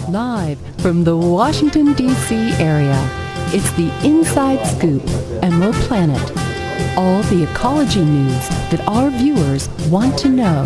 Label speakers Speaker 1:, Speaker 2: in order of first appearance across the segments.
Speaker 1: Live from the Washington, D.C. area, it's the Inside Scoop, EmeraldPlanet. All the ecology news that our viewers want to know.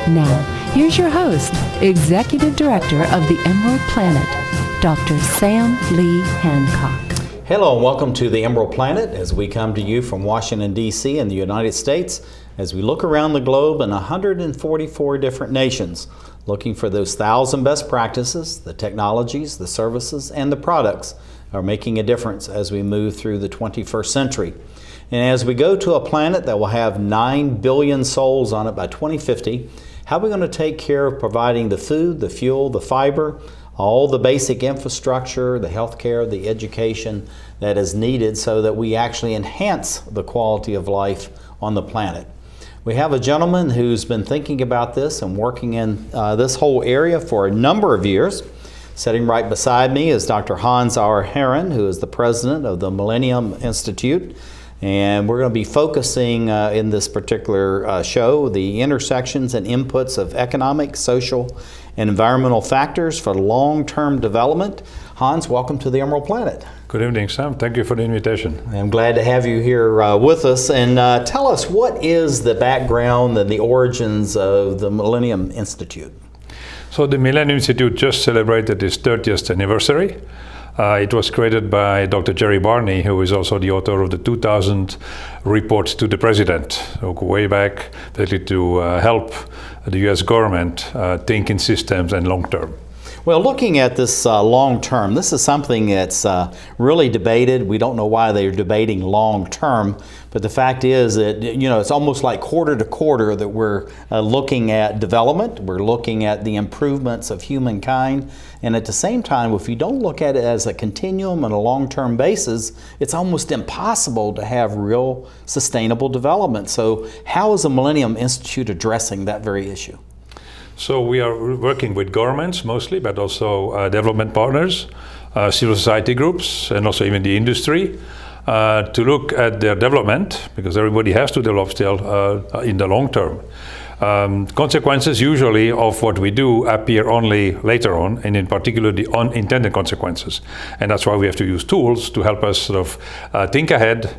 Speaker 1: Now, here's your host, Executive Director of the EmeraldPlanet, Dr. Sam Lee Hancock.
Speaker 2: Hello and welcome to the EmeraldPlanet as we come to you from Washington, D.C. in the United States as we look around the globe in 144 different nations, looking for those 1,000 best practices, the technologies, the services, and the products are making a difference as we move through the 21st century. And as we go to a planet that will have 9 billion souls on it by 2050, how are we going to take care of providing the food, the fuel, the fiber, all the basic infrastructure, the healthcare, the education that is needed so that we actually enhance the quality of life on the planet? We have a gentleman who's been thinking about this and working in this whole area for a number of years. Sitting right beside me is Dr. Hans R. Herren, who is the president of the Millennium Institute. And we're going to be focusing in this particular show the intersections and inputs of economic, social, and environmental factors for long-term development. Hans, welcome to the EmeraldPlanet.
Speaker 3: Good evening, Sam. Thank you for the invitation.
Speaker 2: I'm glad to have you here with us. And tell us, what is the background and the origins of the Millennium Institute?
Speaker 3: So the Millennium Institute just celebrated its 30th anniversary. It was created by Dr. Jerry Barney, who is also the author of the 2000 report to the president, so go way back basically to help the U.S. government think in systems and long term.
Speaker 2: Well, looking at this long term, this is something that's really debated. We don't know why they're debating long term, but the fact is that, you know, it's almost like quarter to quarter that we're looking at development, we're looking at the improvements of humankind, and at the same time, if you don't look at it as a continuum on a long-term basis, it's almost impossible to have real sustainable development. So how is the Millennium Institute addressing that very issue?
Speaker 3: So we are working with governments mostly, but also development partners, civil society groups, and also even the industry to look at their development, because everybody has to develop still in the long term. Consequences usually of what we do appear only later on, and in particular the unintended consequences. And that's why we have to use tools to help us sort of think ahead,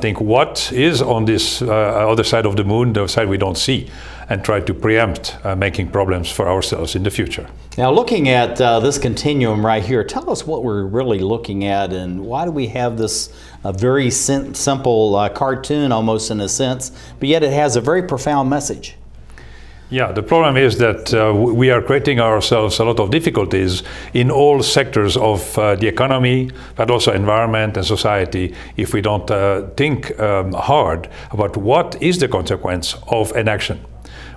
Speaker 3: think what is on this other side of the moon, the side we don't see, and try to preempt making problems for ourselves in the future.
Speaker 2: Now, looking at this continuum right here, tell us what we're really looking at and why do we have this very simple cartoon almost in a sense, but yet it has a very profound message.
Speaker 3: Yeah, the problem is that we are creating ourselves a lot of difficulties in all sectors of the economy, but also environment and society, if we don't think hard about what is the consequence of an action.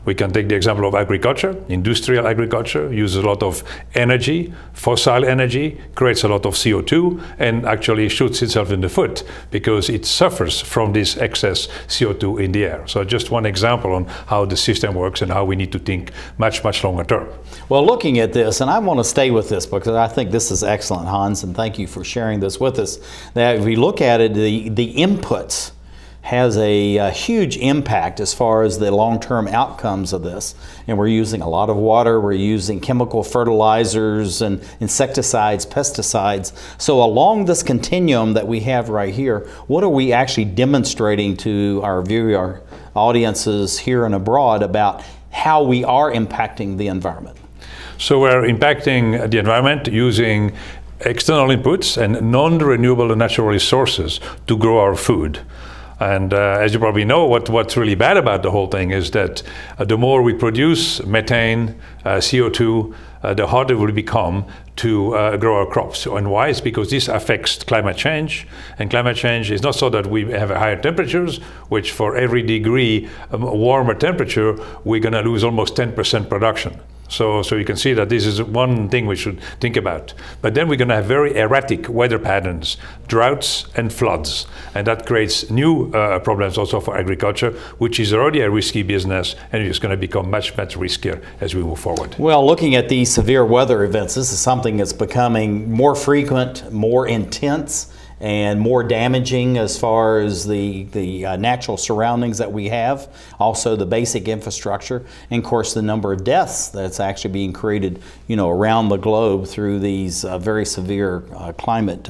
Speaker 3: We can take the example of agriculture. Industrial agriculture uses a lot of energy, fossil energy, creates a lot of CO2, and actually shoots itself in the foot because it suffers from this excess CO2 in the air. So just one example on how the system works and how we need to think much, much longer term.
Speaker 2: Well, looking at this, and I want to stay with this because I think this is excellent, Hans, and thank you for sharing this with us, that if we look at it, the inputs has a huge impact as far as the long-term outcomes of this. And we're using a lot of water, we're using chemical fertilizers and insecticides, pesticides. So along this continuum that we have right here, what are we actually demonstrating to our viewer audiences here and abroad about how we are impacting the environment?
Speaker 3: So we're impacting the environment using external inputs and non-renewable natural resources to grow our food. And as you probably know, what's really bad about the whole thing is that the more we produce methane, CO2, the harder it will become to grow our crops. And why? It's because this affects climate change. And climate change is not so that we have higher temperatures, which for every degree warmer temperature, we're going to lose almost 10% production. So you can see that this is one thing we should think about. But then we're going to have very erratic weather patterns, droughts and floods. And that creates new problems also for agriculture, which is already a risky business, and it's going to become much, much riskier as we move forward.
Speaker 2: Well, looking at these severe weather events, this is something that's becoming more frequent, more intense, and more damaging as far as the natural surroundings that we have, also the basic infrastructure, and of course the number of deaths that's actually being created, around the globe through these very severe climate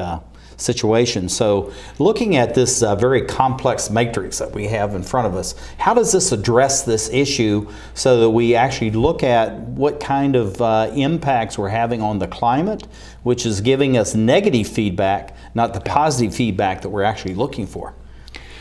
Speaker 2: situation. So looking at this very complex matrix that we have in front of us, how does this address this issue so that we actually look at what kind of impacts we're having on the climate, which is giving us negative feedback, not the positive feedback that we're actually looking for?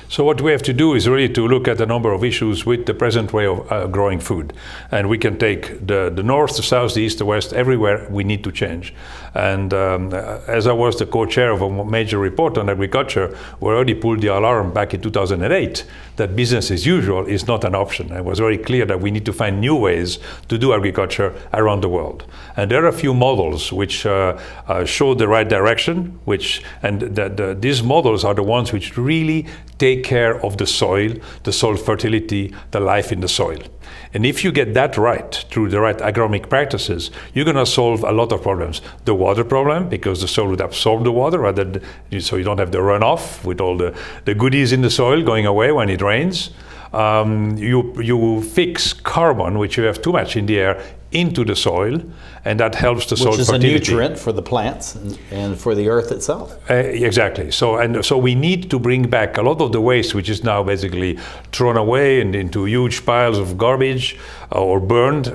Speaker 3: So what we have to do is really to look at a number of issues with the present way of growing food. And we can take the north, the south, the east, the west, everywhere we need to change. And as I was the co-chair of a major report on agriculture, we already pulled the alarm back in 2008 that business as usual is not an option. It was very clear that we need to find new ways to do agriculture around the world. And there are a few models which show the right direction, these models are the ones which really take care of the soil fertility, the life in the soil. And if you get that right through the right agronomic practices, you're going to solve a lot of problems. The water problem, because the soil would absorb the water so you don't have the runoff with all the goodies in the soil going away when it rains. You fix carbon, which you have too much in the air, into the soil, and that helps the soil fertility.
Speaker 2: Which is a nutrient for the plants and for the earth itself.
Speaker 3: Exactly. So we need to bring back a lot of the waste, which is now basically thrown away and into huge piles of garbage or burned,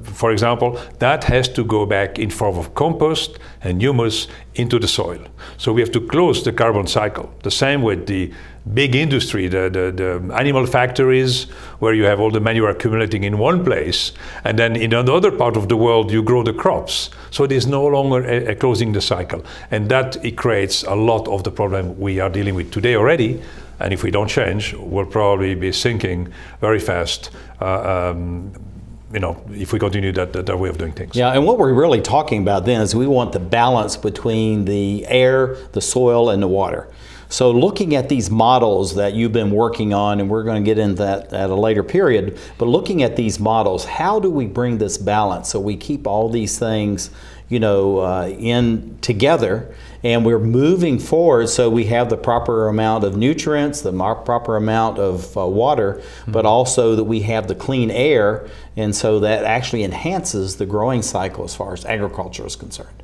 Speaker 3: for example. That has to go back in form of compost and humus into the soil. So we have to close the carbon cycle. The same with the big industry, the animal factories, where you have all the manure accumulating in one place, and then in another part of the world you grow the crops. So it is no longer closing the cycle, and that it creates a lot of the problem we are dealing with today already. And if we don't change, we'll probably be sinking very fast. If we continue that way of doing things.
Speaker 2: Yeah, and what we're really talking about then is we want the balance between the air, the soil, and the water. So looking at these models that you've been working on, and we're going to get into that at a later period, but looking at these models, how do we bring this balance so we keep all these things, in together, and we're moving forward so we have the proper amount of nutrients, the proper amount of water, but also that we have the clean air, and so that actually enhances the growing cycle as far as agriculture is concerned.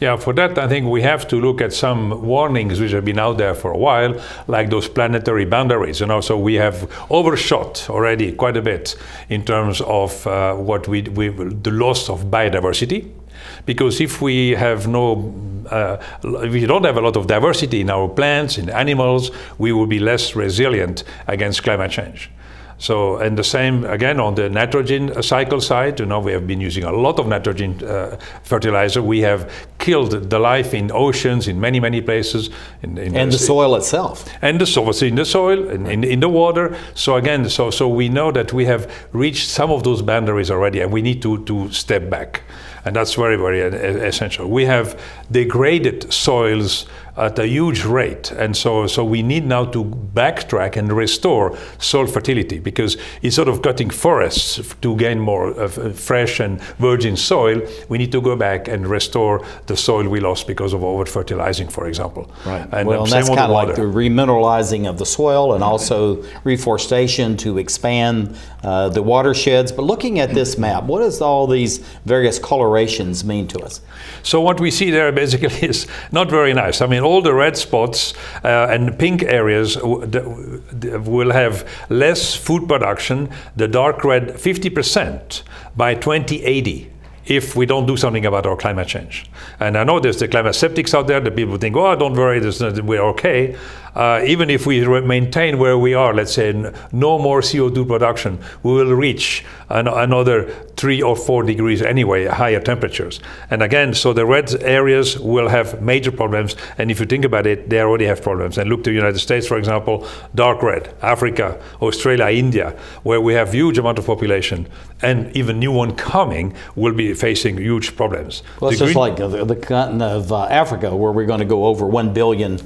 Speaker 3: Yeah, for that I think we have to look at some warnings which have been out there for a while, like those planetary boundaries. So we have overshot already quite a bit in terms of the loss of biodiversity. Because if we have if we don't have a lot of diversity in our plants, in animals, we will be less resilient against climate change. So, and the same again on the nitrogen cycle side, we have been using a lot of nitrogen fertilizer. We have killed the life in oceans in many, many places.
Speaker 2: And the soil itself.
Speaker 3: And the soil, in the soil, in the water. So again, so we know that we have reached some of those boundaries already, and we need to step back. And that's very, very essential. We have degraded soils at a huge rate, and so we need now to backtrack and restore soil fertility, because instead of cutting forests to gain more fresh and virgin soil, we need to go back and restore the soil we lost because of over-fertilizing, for example.
Speaker 2: Right. And that's kind of like the remineralizing of the soil, and also reforestation to expand the watersheds. But looking at this map, what does all these various colorations mean to us?
Speaker 3: So what we see there basically is not very nice. I mean, all the red spots and pink areas will have less food production, the dark red 50% by 2080. If we don't do something about our climate change. And I know there's the climate skeptics out there, the people think, don't worry, we're okay. Even if we maintain where we are, let's say no more CO2 production, we will reach another 3 or 4 degrees anyway, higher temperatures. And again, so the red areas will have major problems. And if you think about it, they already have problems. And look to the United States, for example, dark red, Africa, Australia, India, where we have huge amount of population, and even new one coming will be facing huge problems.
Speaker 2: Well, it's just like the continent of Africa, where we're going to go over 1 billion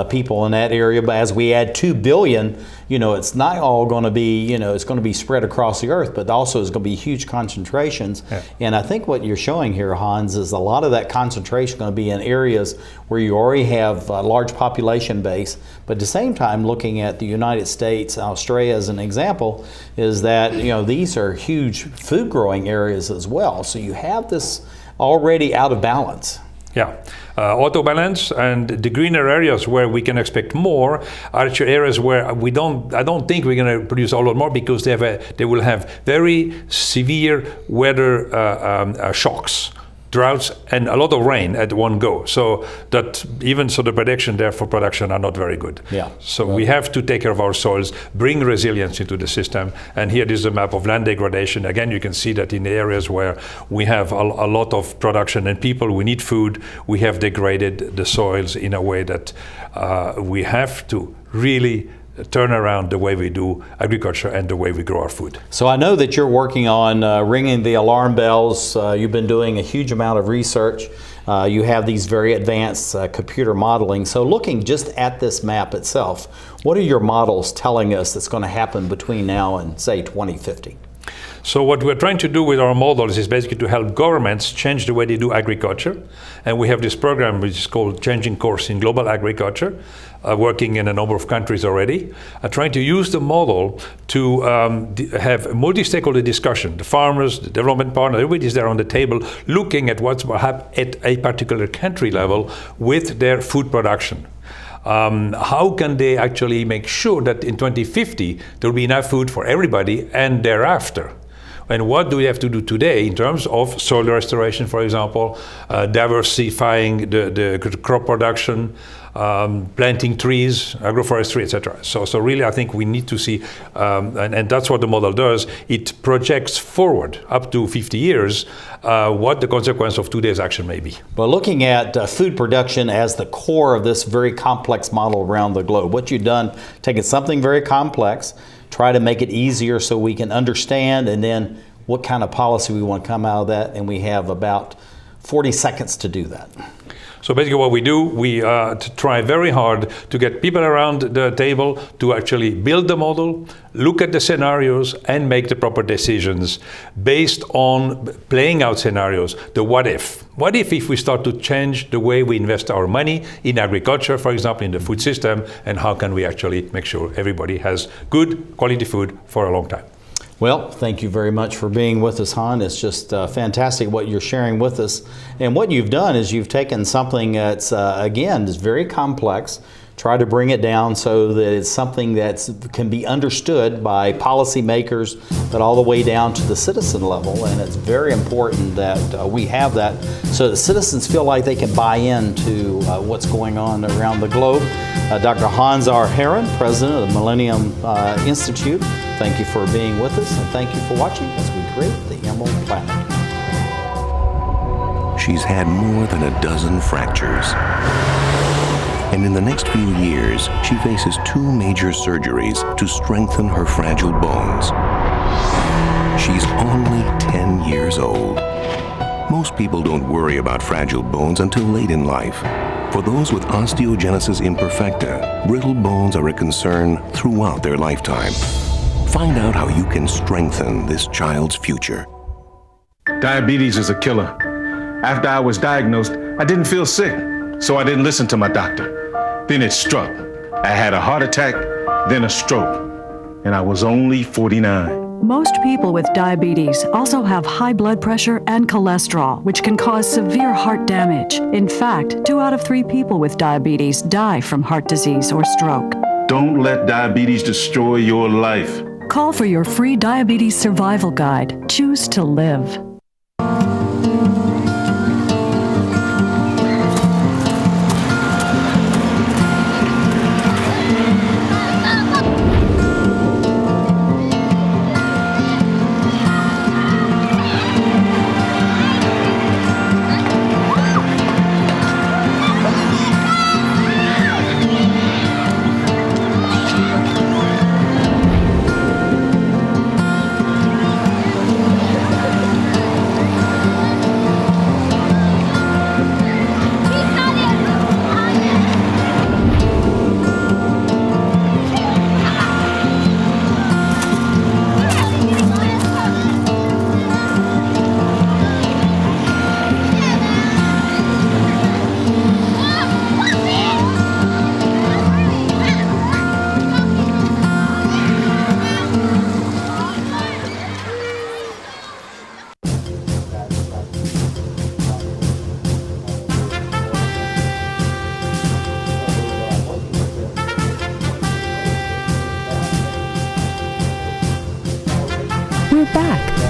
Speaker 2: people in that area, but as we add 2 billion, it's not all going to be, it's going to be spread across the earth, but also it's going to be huge concentrations.
Speaker 3: Yeah.
Speaker 2: And I think what you're showing here, Hans, is a lot of that concentration going to be in areas where you already have a large population base. But at the same time, looking at the United States, Australia as an example, is that, these are huge food growing areas as well. So you have this already out of balance.
Speaker 3: Yeah, auto balance, and the greener areas where we can expect more are actually areas where I don't think we're going to produce a lot more, because they will have very severe weather shocks, droughts, and a lot of rain at one go. So the prediction there for production are not very good.
Speaker 2: Yeah.
Speaker 3: So we have to take care of our soils, bring resilience into the system. And here is a map of land degradation. Again, you can see that in the areas where we have a lot of production and people, we need food, we have degraded the soils in a way that we have to really turn around the way we do agriculture and the way we grow our food.
Speaker 2: So I know that you're working on ringing the alarm bells. You've been doing a huge amount of research. You have these very advanced computer modeling. So looking just at this map itself, what are your models telling us that's going to happen between now and, say, 2050?
Speaker 3: So what we're trying to do with our models is basically to help governments change the way they do agriculture. And we have this program which is called Changing Course in Global Agriculture, working in a number of countries already, trying to use the model to have multi-stakeholder discussion. The farmers, the development partner, everybody's there on the table looking at what's happening at a particular country level with their food production. How can they actually make sure that in 2050 there will be enough food for everybody and thereafter? And what do we have to do today in terms of soil restoration, for example, diversifying the crop production, planting trees, agroforestry, etc. So really, I think we need to see, and that's what the model does. It projects forward up to 50 years what the consequence of today's action may be.
Speaker 2: Well, looking at food production as the core of this very complex model around the globe, what you've done, taken something very complex, try to make it easier so we can understand, and then what kind of policy we want to come out of that, and we have about 40 seconds to do that.
Speaker 3: So basically what we do, we try very hard to get people around the table to actually build the model, look at the scenarios, and make the proper decisions based on playing out scenarios, the what if. What if we start to change the way we invest our money in agriculture, for example, in the food system, and how can we actually make sure everybody has good quality food for a long time?
Speaker 2: Well, thank you very much for being with us, Han. It's just fantastic what you're sharing with us. And what you've done is you've taken something that's, again, is very complex, try to bring it down so that it's something that can be understood by policymakers, but all the way down to the citizen level. And it's very important that we have that so that citizens feel like they can buy into what's going on around the globe. Dr. Hans R. Heron, president of the Millennium Institute, thank you for being with us, and thank you for watching as we create the Emerald Planet.
Speaker 4: She's had more than a dozen fractures. And in the next few years, she faces 2 major surgeries to strengthen her fragile bones. She's only 10 years old. Most people don't worry about fragile bones until late in life. For those with osteogenesis imperfecta, brittle bones are a concern throughout their lifetime. Find out how you can strengthen this child's future.
Speaker 5: Diabetes is a killer. After I was diagnosed, I didn't feel sick, so I didn't listen to my doctor. Then it struck. I had a heart attack, then a stroke, and I was only 49.
Speaker 6: Most people with diabetes also have high blood pressure and cholesterol, which can cause severe heart damage. In fact, 2 out of 3 people with diabetes die from heart disease or stroke.
Speaker 5: Don't let diabetes destroy your life.
Speaker 6: Call for your free diabetes survival guide. Choose to live.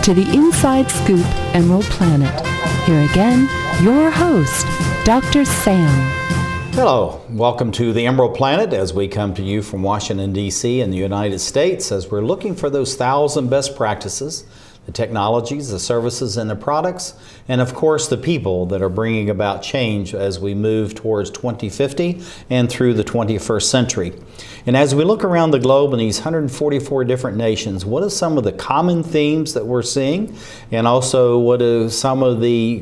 Speaker 1: to the Inside Scoop Emerald Planet. Here again, your host, Dr. Sam.
Speaker 2: Hello, welcome to the Emerald Planet as we come to you from Washington, D.C. in the United States as we're looking for those 1,000 best practices, the technologies, the services, and the products, and of course the people that are bringing about change as we move towards 2050 and through the 21st century. And as we look around the globe in these 144 different nations, what are some of the common themes that we're seeing? And also, what are some of the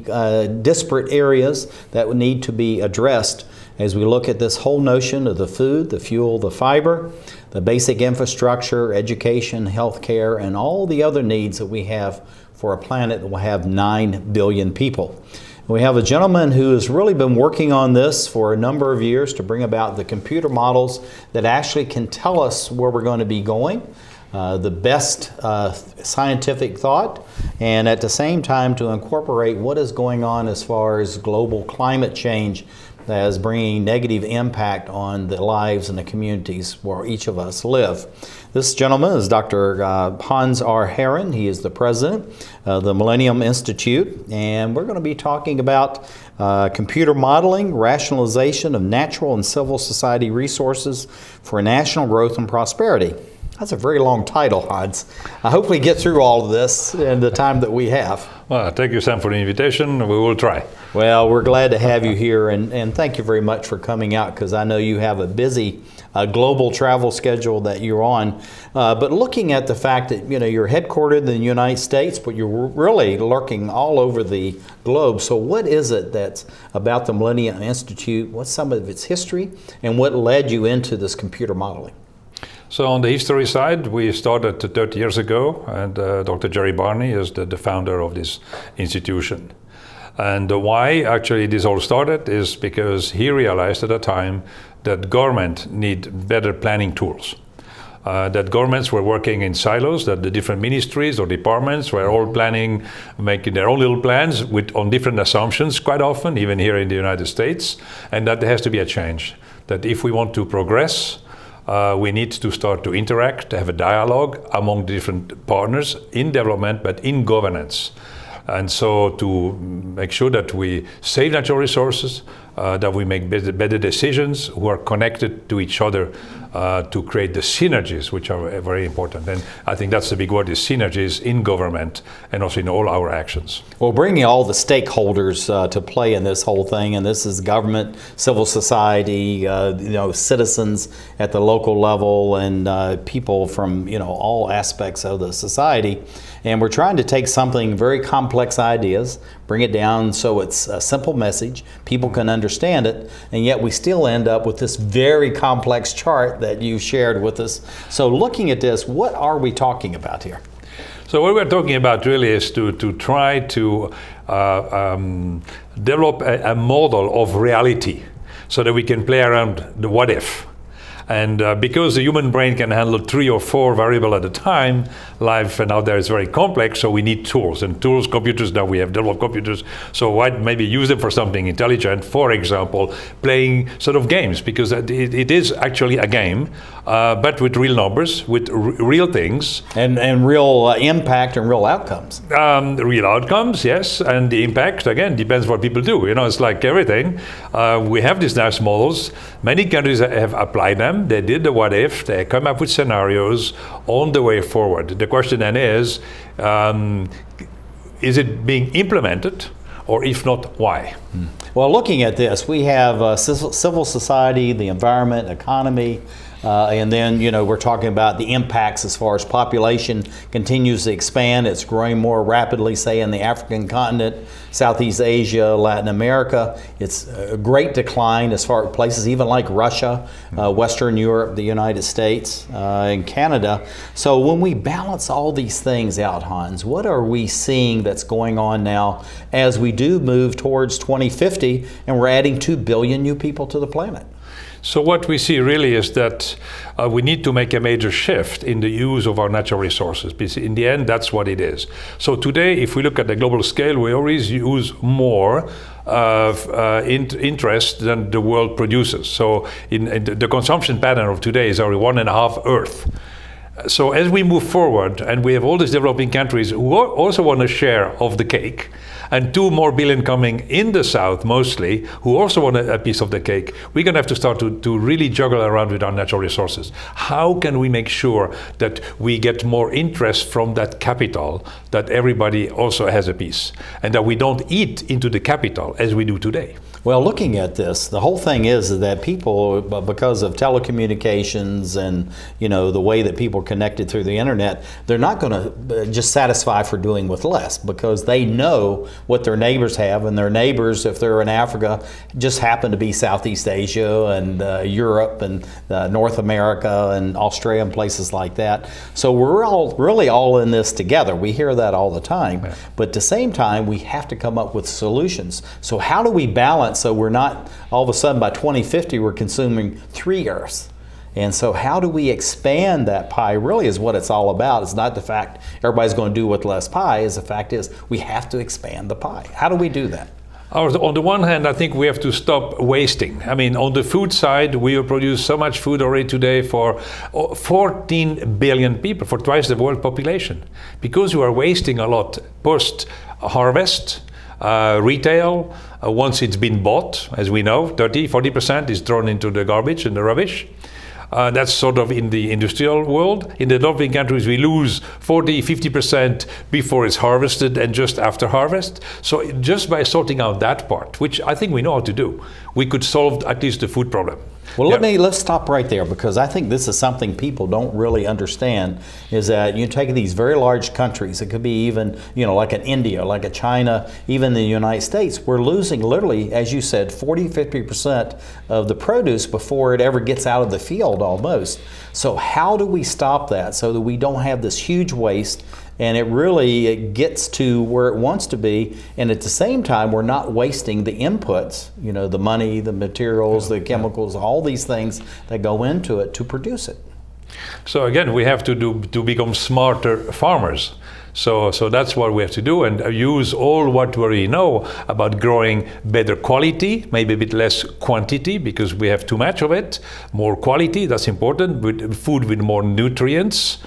Speaker 2: disparate areas that would need to be addressed as we look at this whole notion of the food, the fuel, the fiber, the basic infrastructure, education, healthcare, and all the other needs that we have for a planet that will have 9 billion people. We have a gentleman who has really been working on this for a number of years to bring about the computer models that actually can tell us where we're going to be going, the best scientific thought, and at the same time to incorporate what is going on as far as global climate change that is bringing negative impact on the lives and the communities where each of us live. This gentleman is Dr. Hans R. Herren. He is the president of the Millennium Institute, and we're going to be talking about computer modeling, rationalization of natural and civil society resources for national growth and prosperity. That's a very long title, Hans. I hope we get through all of this in the time that we have.
Speaker 3: Well, thank you, Sam, for the invitation. We will try.
Speaker 2: Well, we're glad to have you here, and thank you very much for coming out, because I know you have a busy global travel schedule that you're on. But looking at the fact that you're headquartered in the United States, but you're really lurking all over the globe. So what is it that's about the Millennium Institute? What's some of its history, and what led you into this computer modeling?
Speaker 3: So on the history side, we started 30 years ago, and Dr. Jerry Barney is the founder of this institution. And why actually this all started is because he realized at the time that government need better planning tools. That governments were working in silos, that the different ministries or departments were all planning, making their own little plans on different assumptions quite often, even here in the United States, and that there has to be a change. That if we want to progress, we need to start to interact, to have a dialogue among different partners in development, but in governance. And so to make sure that we save natural resources, that we make better decisions, who are connected to each other to create the synergies, which are very important. And I think that's the big word, is synergies in government and also in all our actions.
Speaker 2: Well, bringing all the stakeholders to play in this whole thing, and this is government, civil society, citizens at the local level, and people from all aspects of the society. And we're trying to take something very complex ideas, bring it down so it's a simple message, people can understand it, and yet we still end up with this very complex chart that you shared with us. So looking at this, what are we talking about here?
Speaker 3: So what we're talking about really is to try to develop a model of reality so that we can play around the what if. And because the human brain can handle 3 or 4 variables at a time, life out there is very complex, so we need tools. And tools, computers, now we have developed computers, so why maybe use them for something intelligent, for example, playing sort of games, because it is actually a game, but with real numbers, with real things.
Speaker 2: And real impact and real outcomes.
Speaker 3: Real outcomes, yes, and the impact, again, depends what people do. It's like everything. We have these nice models. Many countries have applied them. They did the what if, they come up with scenarios on the way forward. The question then is it being implemented, or if not, why?
Speaker 2: Well, looking at this, we have civil society, the environment, economy, and then, we're talking about the impacts as far as population continues to expand. It's growing more rapidly, say, in the African continent, Southeast Asia, Latin America. It's a great decline as far as places even like Russia, Western Europe, the United States, and Canada. So when we balance all these things out, Hans, what are we seeing that's going on now as we do move towards 2050 and we're adding 2 billion new people to the planet?
Speaker 3: So what we see really is that we need to make a major shift in the use of our natural resources, because in the end, that's what it is. So today, if we look at the global scale, we always use more interest than the world produces. So in the consumption pattern of today is only 1.5 Earth. So as we move forward, and we have all these developing countries who also want a share of the cake, and 2 more billion coming in the South mostly, who also want a piece of the cake, we're going to have to start to really juggle around with our natural resources. How can we make sure that we get more interest from that capital, that everybody also has a piece, and that we don't eat into the capital as we do today?
Speaker 2: Well, looking at this, the whole thing is that people, because of telecommunications and the way that people are connected through the internet, they're not going to just satisfy for doing with less, because they know what their neighbors have, and their neighbors, if they're in Africa, just happen to be Southeast Asia and Europe and North America and Australia and places like that. So we're really all in this together. We hear that all the time, but at the same time, we have to come up with solutions. So how do we balance so we're not all of a sudden by 2050 we're consuming 3 Earths? And so how do we expand that pie really is what it's all about. It's not the fact everybody's going to do with less pie. Is the fact is we have to expand the pie. How do we do that?
Speaker 3: On the one hand, I think we have to stop wasting. I mean, on the food side, we produce so much food already today for 14 billion people, for twice the world population. Because we are wasting a lot post-harvest, retail, once it's been bought, as we know, 30-40% is thrown into the garbage and the rubbish. That's sort of in the industrial world. In the developing countries, we lose 40-50% before it's harvested and just after harvest. So just by sorting out that part, which I think we know how to do, we could solve at least the food problem.
Speaker 2: Well, let's stop right there, because I think this is something people don't really understand, is that you take these very large countries, it could be even, like an India, like a China, even the United States, we're losing literally, as you said, 40-50% of the produce before it ever gets out of the field almost. So how do we stop that so that we don't have this huge waste and it gets to where it wants to be, and at the same time we're not wasting the inputs, the money, the materials, the chemicals, all these things that go into it to produce it?
Speaker 3: So again, we have to become smarter farmers. So that's what we have to do, and use all what we already know about growing better quality, maybe a bit less quantity, because we have too much of it. More quality, that's important, with food with more nutrients.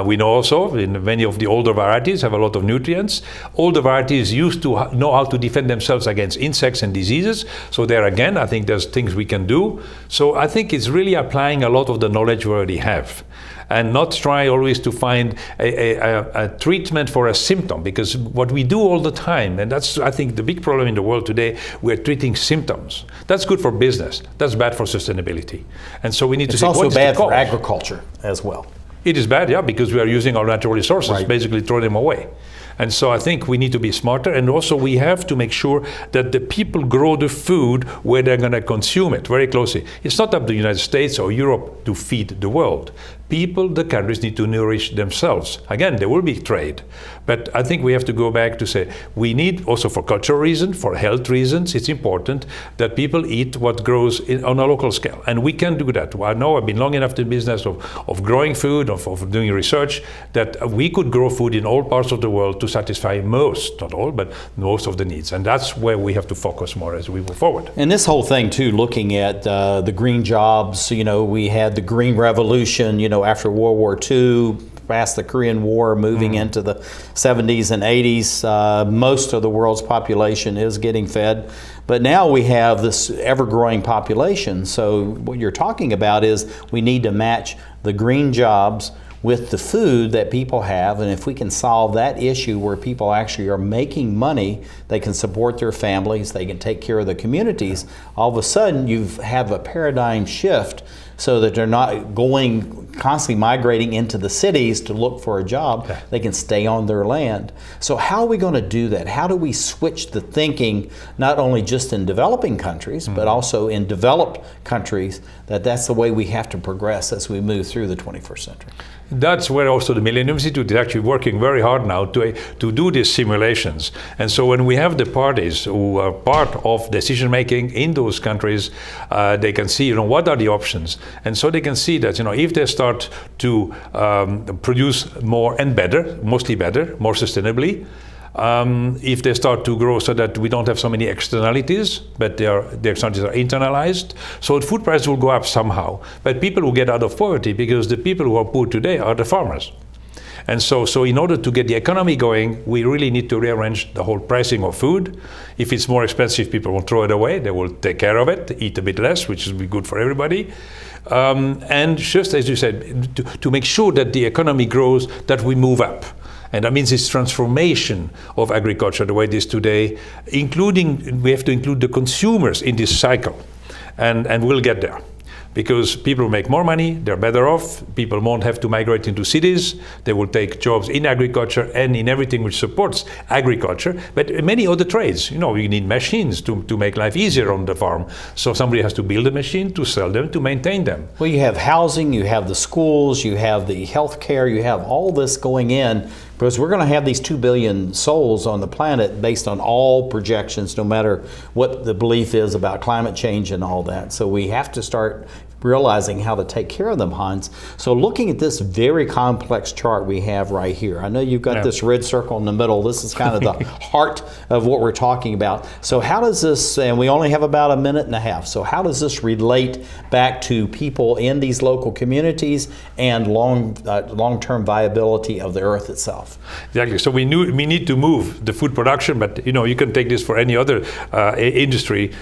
Speaker 3: We know also in many of the older varieties have a lot of nutrients. Older varieties used to know how to defend themselves against insects and diseases. So there again, I think there's things we can do. So I think it's really applying a lot of the knowledge we already have, and not try always to find a treatment for a symptom, because what we do all the time, and that's I think the big problem in the world today, we're treating symptoms. That's good for business, that's bad for sustainability. And so we need to see what's the cause.
Speaker 2: It's also bad for agriculture as well.
Speaker 3: It is bad, yeah, because we are using our natural resources, basically throw them away. And so I think we need to be smarter, and also we have to make sure that the people grow the food where they're going to consume it very closely. It's not up to the United States or Europe to feed the world. People, the countries need to nourish themselves. Again, there will be trade, but I think we have to go back to say we need also, for cultural reasons, for health reasons, it's important that people eat what grows on a local scale, and we can do that. I know I've been long enough in the business of growing food, of doing research, that we could grow food in all parts of the world to satisfy most, not all, but most of the needs, and that's where we have to focus more as we move forward.
Speaker 2: And this whole thing too, looking at the green jobs, we had the Green Revolution, after World War II, past the Korean War, moving into the 70s and 80s, most of the world's population is getting fed. But now we have this ever-growing population. So what you're talking about is we need to match the green jobs with the food that people have, and if we can solve that issue where people actually are making money, they can support their families, they can take care of the communities, all of a sudden you have a paradigm shift so that they're not constantly migrating into the cities to look for a job. They can stay on their land. So how are we going to do that? How do we switch the thinking, not only just in developing countries, but also in developed countries, that's the way we have to progress as we move through the 21st century?
Speaker 3: That's where also the Millennium Institute is actually working very hard now to do these simulations. And so when we have the parties who are part of decision making in those countries, they can see what are the options. And so they can see that if they start to produce more and better, mostly better, more sustainably, if they start to grow so that we don't have so many externalities, but the externalities are internalized. So the food price will go up somehow. But people will get out of poverty because the people who are poor today are the farmers. And so in order to get the economy going, we really need to rearrange the whole pricing of food. If it's more expensive, people won't throw it away. They will take care of it, eat a bit less, which will be good for everybody. And just as you said, to make sure that the economy grows, that we move up. And that means this transformation of agriculture the way it is today, we have to include the consumers in this cycle. And we'll get there. Because people make more money, they're better off, people won't have to migrate into cities, they will take jobs in agriculture and in everything which supports agriculture, but many other trades. You need machines to make life easier on the farm. So somebody has to build a machine, to sell them, to maintain them.
Speaker 2: Well, you have housing, you have the schools, you have the health care, you have all this going in, because we're going to have these 2 billion souls on the planet based on all projections, no matter what the belief is about climate change and all that. So we have to start realizing how to take care of them, Hans. So looking at this very complex chart we have right here, I know you've got this red circle in the middle. This is kind of the heart of what we're talking about. So how does this, and we only have about a minute and a half, so how does this relate back to people in these local communities and long-term viability of the earth itself?
Speaker 3: Exactly. So we need to move the food production, but you can take this for any other industry,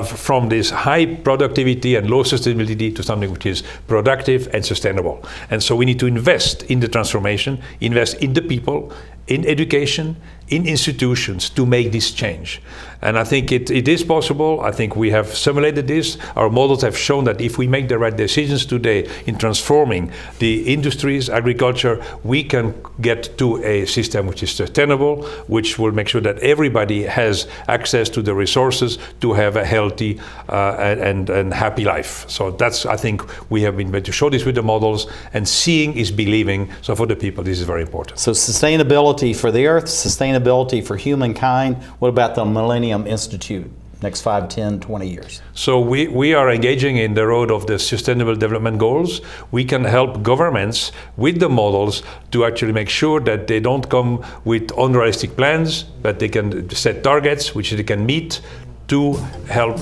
Speaker 3: from this high productivity and low sustainability to something which is productive and sustainable. And so we need to invest in the transformation, invest in the people, in education, in institutions to make this change. And I think it is possible. I think we have simulated this. Our models have shown that if we make the right decisions today in transforming the industries, agriculture, we can get to a system which is sustainable, which will make sure that everybody has access to the resources to have a healthy and happy life. So that's, I think, we have been able to show this with the models, and seeing is believing. So for the people, this is very important.
Speaker 2: So sustainability for the earth, sustainability for humankind. What about the Millennium Institute? Next 5, 10, 20 years?
Speaker 3: So we are engaging in the road of the Sustainable Development Goals. We can help governments with the models to actually make sure that they don't come with unrealistic plans, but they can set targets which they can meet to help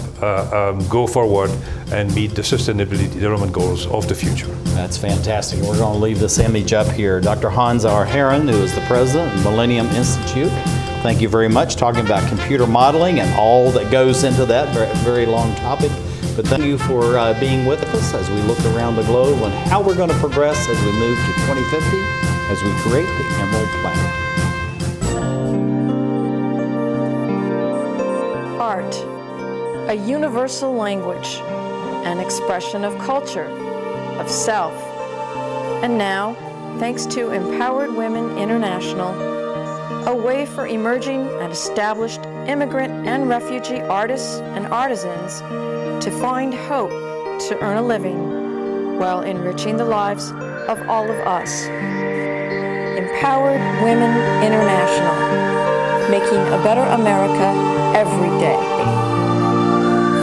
Speaker 3: go forward and meet the Sustainability Development Goals of the future.
Speaker 2: That's fantastic. We're going to leave this image up here. Dr. Hans R. Heron, who is the president of the Millennium Institute, thank you very much, talking about computer modeling and all that goes into that. Very, very long topic. But thank you for being with us as we look around the globe and how we're going to progress as we move to 2050, as we create the Emerald Planet.
Speaker 7: Art, a universal language, an expression of culture, of self. And now, thanks to Empowered Women International, a way for emerging and established immigrant and refugee artists and artisans to find hope to earn a living while enriching the lives of all of us. Empowered Women International, making a better America every day.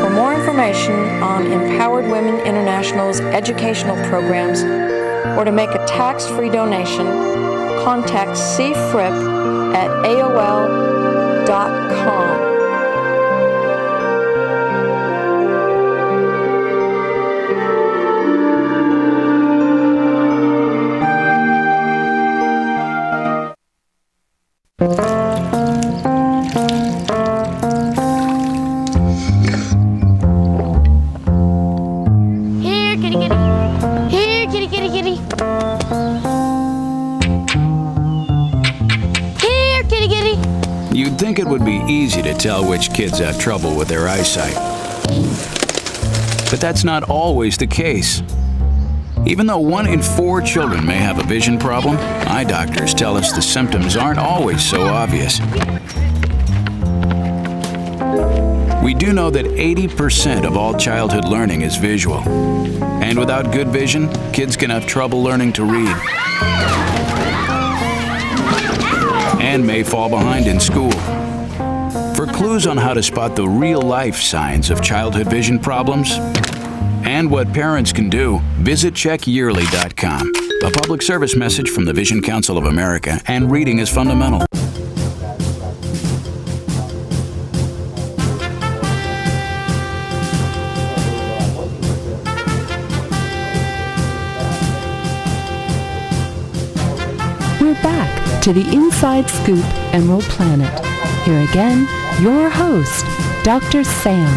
Speaker 7: For more information on Empowered Women International's educational programs or to make a tax-free donation, contact C. Fripp at AOL.com.
Speaker 8: You'd think it would be easy to tell which kids have trouble with their eyesight. But that's not always the case. Even though 1 in 4 children may have a vision problem, eye doctors tell us the symptoms aren't always so obvious. We do know that 80% of all childhood learning is visual. And without good vision, kids can have trouble learning to read and may fall behind in school. For clues on how to spot the real-life signs of childhood vision problems and what parents can do, visit checkyearly.com. A public service message from the Vision Council of America and Reading is Fundamental.
Speaker 1: to the Inside Scoop Emerald Planet. Here again, your host, Dr. Sam.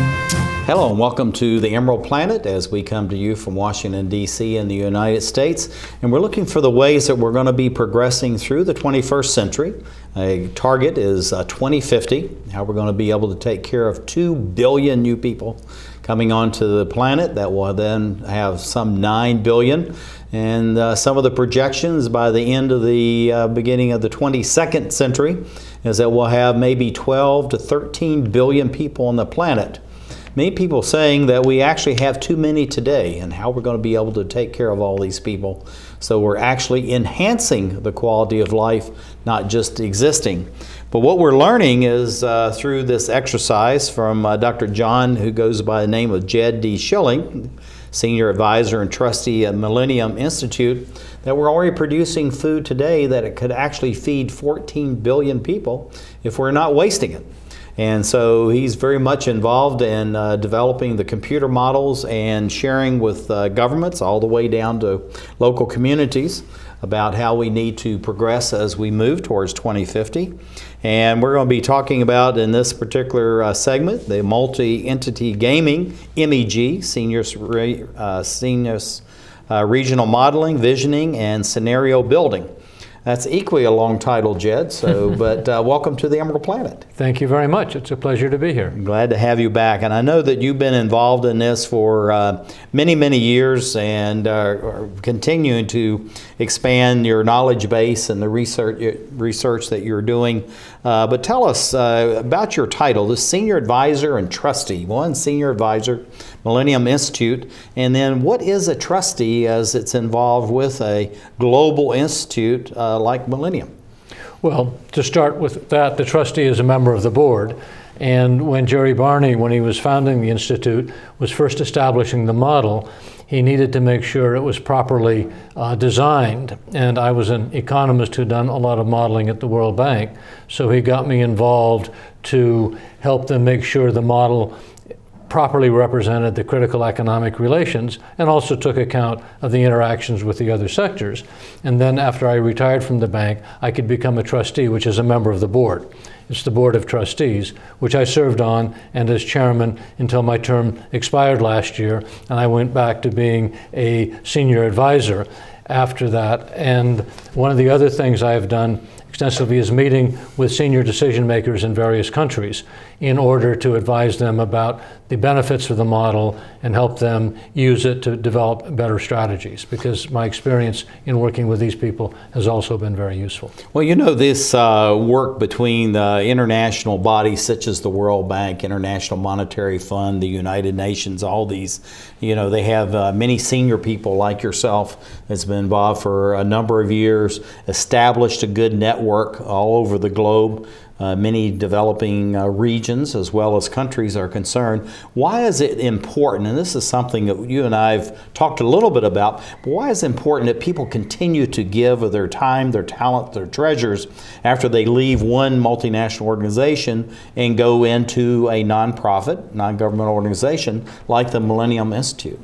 Speaker 2: Hello and welcome to the Emerald Planet as we come to you from Washington, D.C. in the United States. And we're looking for the ways that we're going to be progressing through the 21st century. A target is 2050, how we're going to be able to take care of 2 billion new people coming onto the planet. That will then have some 9 billion. And some of the projections by the end of the beginning of the 22nd century is that we'll have maybe 12 to 13 billion people on the planet. Many people saying that we actually have too many today and how we're going to be able to take care of all these people. So we're actually enhancing the quality of life, not just existing. But what we're learning is through this exercise from Dr. John, who goes by the name of Jed D. Schilling, Senior Advisor and Trustee at Millennium Institute, that we're already producing food today that it could actually feed 14 billion people if we're not wasting it. And so he's very much involved in developing the computer models and sharing with governments all the way down to local communities about how we need to progress as we move towards 2050. And we're going to be talking about in this particular segment the multi-entity gaming, MEG, seniors regional modeling, visioning, and scenario building. That's equally a long title, Jed, but welcome to the Emerald Planet.
Speaker 9: Thank you very much. It's a pleasure to be here.
Speaker 2: I'm glad to have you back. And I know that you've been involved in this for many, many years and are continuing to expand your knowledge base and the research that you're doing. But tell us about your title, the Senior Advisor and Trustee. One, Senior Advisor, Millennium Institute, and then what is a trustee as it's involved with a global institute like Millennium?
Speaker 9: Well, to start with that, the trustee is a member of the board. And when Jerry Barney, when he was founding the Institute, was first establishing the model, he needed to make sure it was properly designed. And I was an economist who'd done a lot of modeling at the World Bank, so he got me involved to help them make sure the model properly represented the critical economic relations and also took account of the interactions with the other sectors. And then after I retired from the bank, I could become a trustee, which is a member of the board. It's the Board of Trustees, which I served on and as chairman until my term expired last year, and I went back to being a senior advisor after that. And one of the other things I have done extensively is meeting with senior decision makers in various countries in order to advise them about the benefits of the model and help them use it to develop better strategies, because my experience in working with these people has also been very useful.
Speaker 2: Well, you know, this work between the international bodies such as the World Bank, International Monetary Fund, the United Nations, all these, you know, they have many senior people like yourself that's been involved for a number of years, established a good network all over the globe. Many developing regions as well as countries are concerned. Why is it important, and this is something that you and I have talked a little bit about, but why is it important that people continue to give of their time, their talent, their treasures after they leave one multinational organization and go into a nonprofit, non-government organization like the Millennium Institute?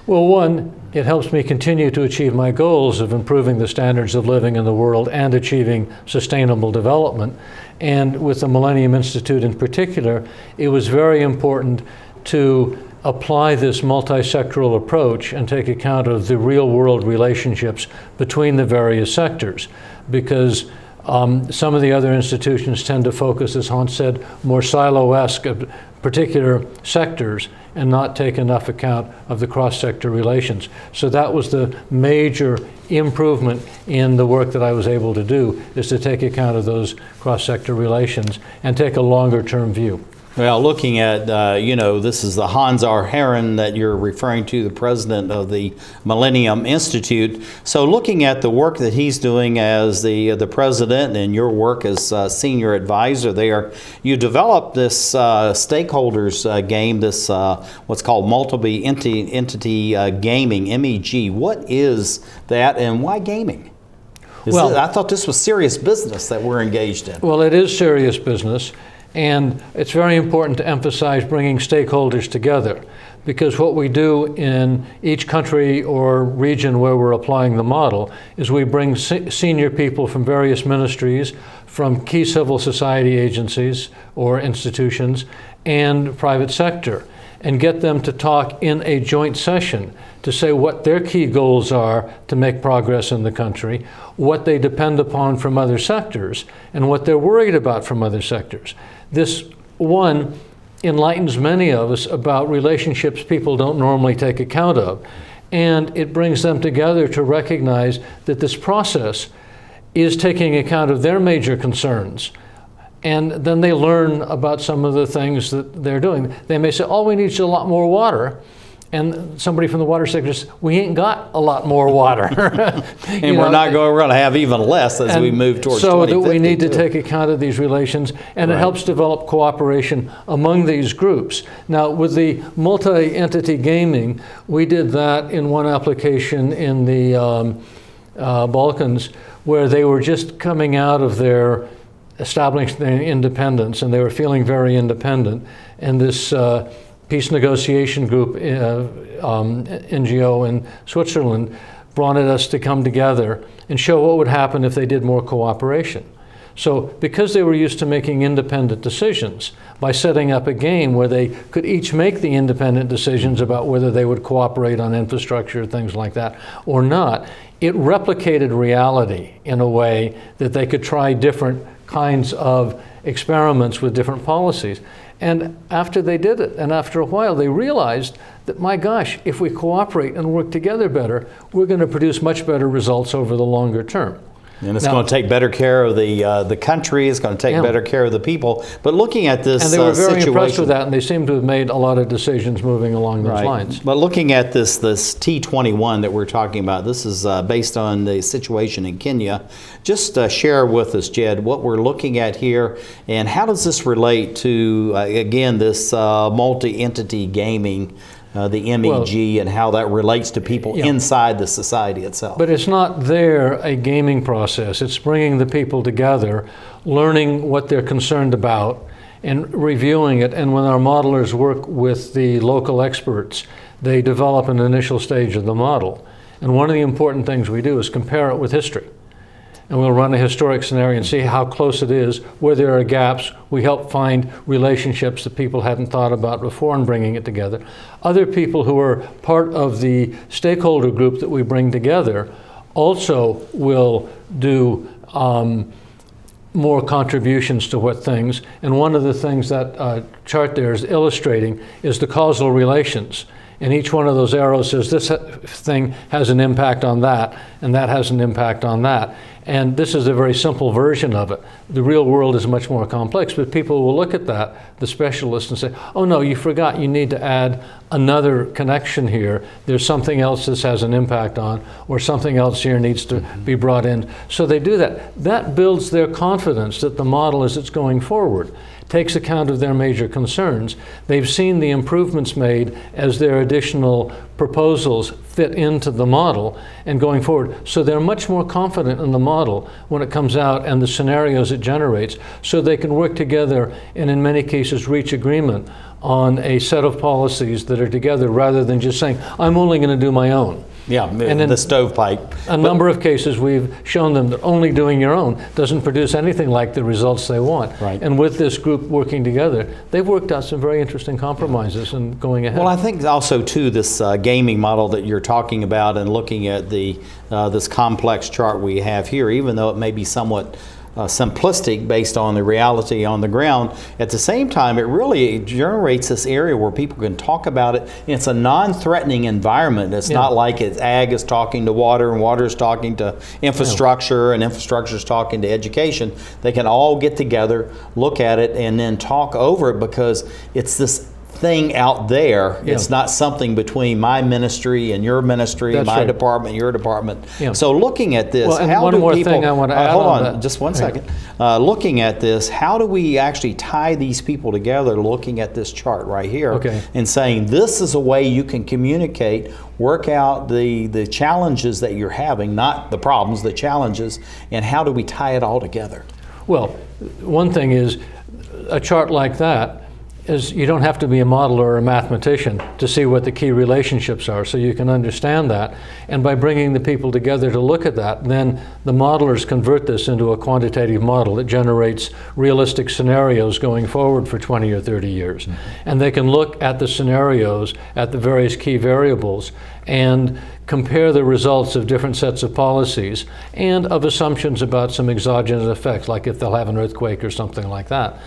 Speaker 9: Well, one, it helps me continue to achieve my goals of improving the standards of living in the world and achieving sustainable development. And with the Millennium Institute in particular, it was very important to apply this multi-sectoral approach and take account of the real-world relationships between the various sectors, because some of the other institutions tend to focus, as Hans said, more silo-esque of particular sectors and not take enough account of the cross-sector relations. So that was the major improvement in the work that I was able to do, is to take account of those cross-sector relations and take a longer-term view.
Speaker 2: Well, looking at, you know, this is the Hans R. Herren that you're referring to, the president of the Millennium Institute. So looking at the work that he's doing as the president and your work as senior advisor there, you developed this stakeholders game, this what's called multi-entity gaming, MEG. What is that and why gaming? I thought this was serious business that we're engaged in.
Speaker 9: Well, it is serious business. And it's very important to emphasize bringing stakeholders together, because what we do in each country or region where we're applying the model is we bring senior people from various ministries, from key civil society agencies or institutions, and private sector, and get them to talk in a joint session to say what their key goals are to make progress in the country, what they depend upon from other sectors, and what they're worried about from other sectors. This one enlightens many of us about relationships people don't normally take account of, and it brings them together to recognize that this process is taking account of their major concerns. And then they learn about some of the things that they're doing. They may say, all we need is a lot more water. And somebody from the water sector says, we ain't got a lot more water.
Speaker 2: And we're going to have even less as we move towards 2050.
Speaker 9: So that we need to take account of these relations, and it helps develop cooperation among these groups. Now, with the multi-entity gaming, we did that in one application in the Balkans, where they were just coming out of their establishing their independence, and they were feeling very independent. And this peace negotiation group, NGO in Switzerland, wanted us to come together and show what would happen if they did more cooperation. So because they were used to making independent decisions, by setting up a game where they could each make the independent decisions about whether they would cooperate on infrastructure, things like that, or not, it replicated reality in a way that they could try different kinds of experiments with different policies. And after they did it, and after a while, they realized that, my gosh, if we cooperate and work together better, we're going to produce much better results over the longer term.
Speaker 2: And it's going to take better care of the country. It's going to take better care of the people. But looking at this
Speaker 9: situation, and they were very
Speaker 2: situation,
Speaker 9: impressed with that, and they seem to have made a lot of decisions moving along those lines.
Speaker 2: But looking at this T21 that we're talking about, this is based on the situation in Kenya. Just share with us, Jed, what we're looking at here, and how does this relate to again this multi-entity gaming? The MEG, and how that relates to people inside the society itself.
Speaker 9: But it's not there a gaming process. It's bringing the people together, learning what they're concerned about, and reviewing it. And when our modelers work with the local experts, they develop an initial stage of the model. And one of the important things we do is compare it with history. And we'll run a historic scenario and see how close it is, where there are gaps. We help find relationships that people hadn't thought about before and bringing it together. Other people who are part of the stakeholder group that we bring together also will do more contributions to what things. And one of the things that chart there is illustrating is the causal relations. And each one of those arrows says this thing has an impact on that, and that has an impact on that. And this is a very simple version of it. The real world is much more complex, but people will look at that, the specialists, and say, oh no, you forgot, you need to add another connection here. There's something else this has an impact on, or something else here needs to be brought in. So they do that. That builds their confidence that the model, as it's going forward, takes account of their major concerns. They've seen the improvements made as their additional proposals fit into the model and going forward. So they're much more confident in the model when it comes out and the scenarios it generates, so they can work together and in many cases reach agreement on a set of policies that are together, rather than just saying, I'm only going to do my own.
Speaker 2: Yeah, and in the stovepipe.
Speaker 9: A number of cases we've shown them that only doing your own doesn't produce anything like the results they want.
Speaker 2: Right.
Speaker 9: And with this group working together, they've worked out some very interesting compromises and going ahead.
Speaker 2: Well, I think also too this gaming model that you're talking about, and looking at the this complex chart we have here, even though it may be somewhat simplistic based on the reality on the ground, at the same time it really generates this area where people can talk about it. It's a non-threatening environment. It's not like ag is talking to water and water is talking to infrastructure and infrastructure is talking to education. They can all get together, look at it, and then talk over it, because it's this thing out there. It's not something between my ministry and your ministry, my department, your department. So looking at this, how do people,
Speaker 9: thing I want to add
Speaker 2: hold on
Speaker 9: that.
Speaker 2: just one second. Looking at this, how do we actually tie these people together, looking at this chart right here, and saying this is a way you can communicate, work out the challenges that you're having, not the problems, the challenges, and how do we tie it all together?
Speaker 9: Well, one thing is, a chart like that is, you don't have to be a modeler or a mathematician to see what the key relationships are, so you can understand that. And by bringing the people together to look at that, then the modelers convert this into a quantitative model that generates realistic scenarios going forward for 20 or 30 years. And they can look at the scenarios, at the various key variables, and compare the results of different sets of policies and of assumptions about some exogenous effects, like if they'll have an earthquake or something like that,